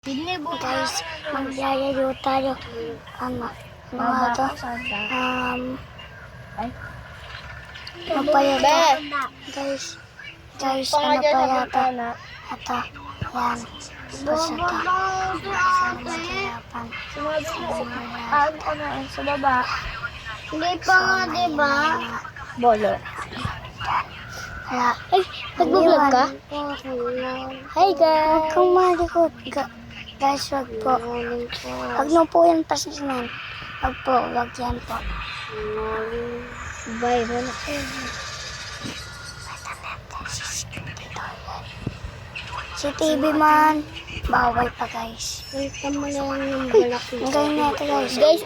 Guys, magyayayo tayo. Ano to? Napayata. Guys, ano payata? Ito, yan. Basta Sa baba. Hindi pa nga, diba? Bolo. Wala. Ay, nag-vlog ka? Hi guys! Huwag kang malikot. Guys, wag po. Wag na po yan pasisinan. Wag po, wag yan po. Bye, wala. Si TV man, bawal pa guys. Welcome mo lang yung balak Ang ganyan natin guys. Guys,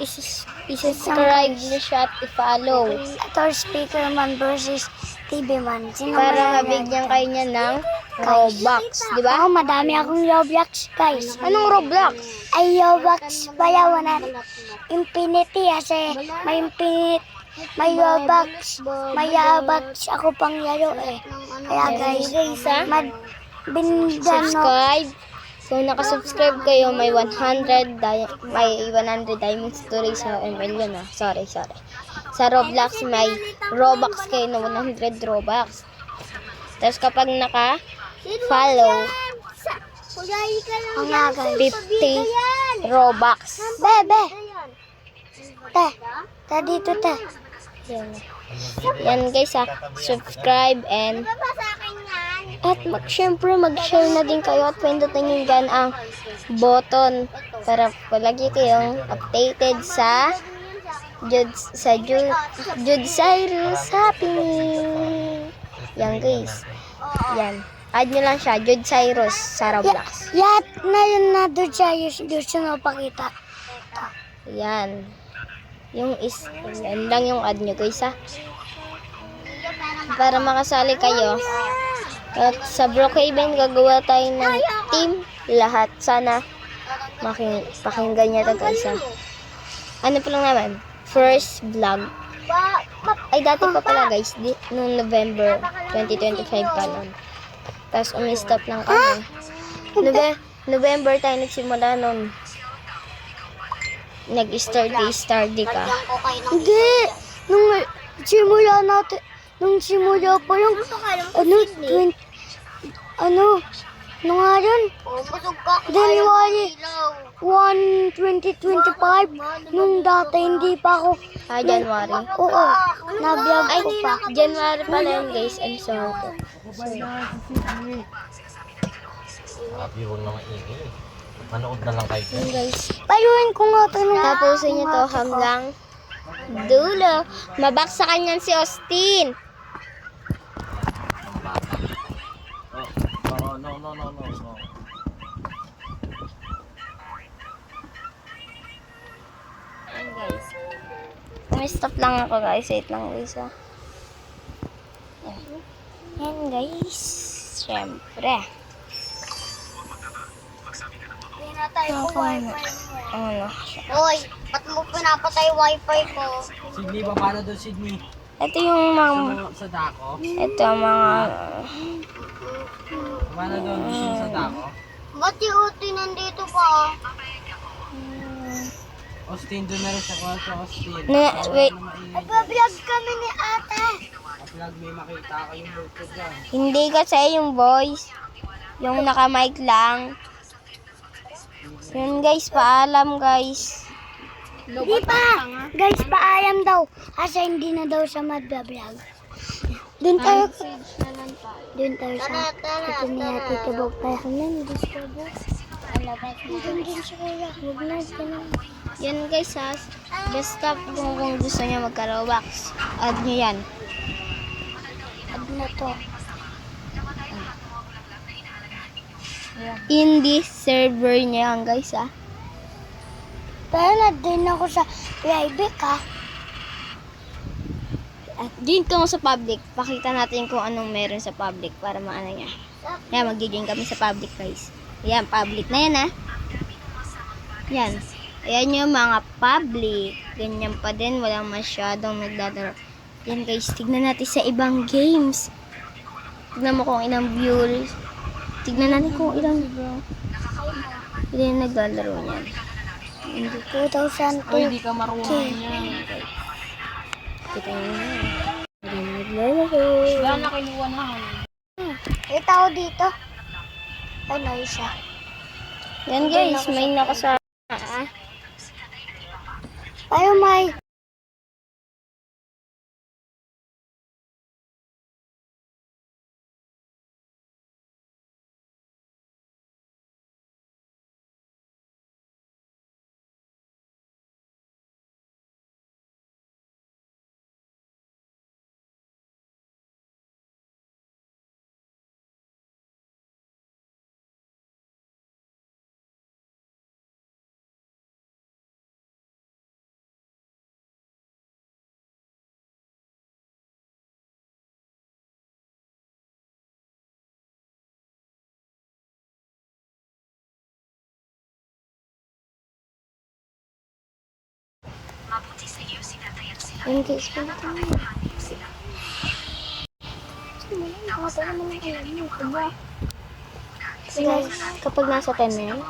subscribe na siya at i-follow. Ito speaker man versus TV man. Sino Para man yan? mabigyan kayo niya ng Robux, di ba? Oo, madami akong Roblox guys. Anong Roblox? Ay, Roblox pala, Infinity kasi may Infinite, may Robux, may Robux ako pang laro eh. Kaya guys, Bindano. Subscribe. Kung nakasubscribe kayo, may 100 diamonds to raise sa ML yun ah. Sorry. Sa Roblox, may Robux kayo na 100 Robux. Tapos kapag naka-follow, Ang nga guys. 50 Robux. Bebe! Te dito te. Yan guys ah. Subscribe and syempre mag-share na din kayo at pindutin nyo dyan ang button para palagi kayong updated sa Jude Cyrus Happy. Yan guys. Yan. Add nyo lang siya, Jude Cyrus sa Roblox. Yat na yun na doon siya yung pakita. Yan. Yan lang yung add nyo guys ha. Para makasali kayo. At sa Brookhaven, gagawa tayo ng team lahat. Sana pakinggan niya ito guys. Ano pa lang naman? First vlog. Ay, dati pa pala guys. Noong November 2025 pa nun. Tapos umi-stop lang kami. November tayo nagsimula nun. Nag-study ka. Hindi! Nung simula pa yung, ano nga yun? January 1, 2025, nung dati hindi pa ako, January. oo, na-vlog Ay, ko pa. January pala yun guys. I'm sorry. Sabi, huwag na maingay. Manood na lang kayo. Yun guys. Payuin ko nga ito nung Tapusin niyo to hanggang dulo. Mabaksakan yan si Austin. No. Ayan guys. Stop lang ako guys. Wait lang guys ah. Ayan guys. Siyempre. Hindi na tayo po wifi. Ano? Hoy, ba't mo pinapatay wifi ko? Sydney, paano doon Sydney? Ito yung mga... Sa dako? Ito ang mga... Paano doon sa dako? Ba't yung uti nandito pa? Austin, doon na rin sa kwarto, Austin. Wait. Nagpa-vlog kami ni ate. Kapag may makita ka yung multo dyan. Hindi kasi yung voice. Yung naka-mic lang. Yun guys, paalam guys. Hindi pa! Guys, paalam daw. Kasi hindi na daw siya mag-vlog. Doon tayo sa ito niya titibog pa yan. Discover. Doon siya kaya. Huwag na ganun. Yan guys ha. Basta kung gusto niya magka-Robux, add nyo yan. Add na to. In this server niya yan guys ha. Pero na-din ako sa private ha. At din ko sa public. Pakita natin kung anong meron sa public para maano niya. Yan, mag-join kami sa public guys. Yan, public na yan ha. Yan. Ayan yung mga public. Ganyan pa din. Walang masyadong nagdadaro. Yan guys, tignan natin sa ibang games. Tignan mo kung ilang viewers. Tignan natin kung ilang Hindi na naglalaro niyan. 2002. Hindi ka marunong yan. Kita niyo na yan. Hindi na naglalaro. Wala na kinuha na. May tao dito. Ay, no, isa. Yan guys, may nakasama. Tayo, may. Yan guys, pala tayo. Guys, kapag nasa 10 na yan,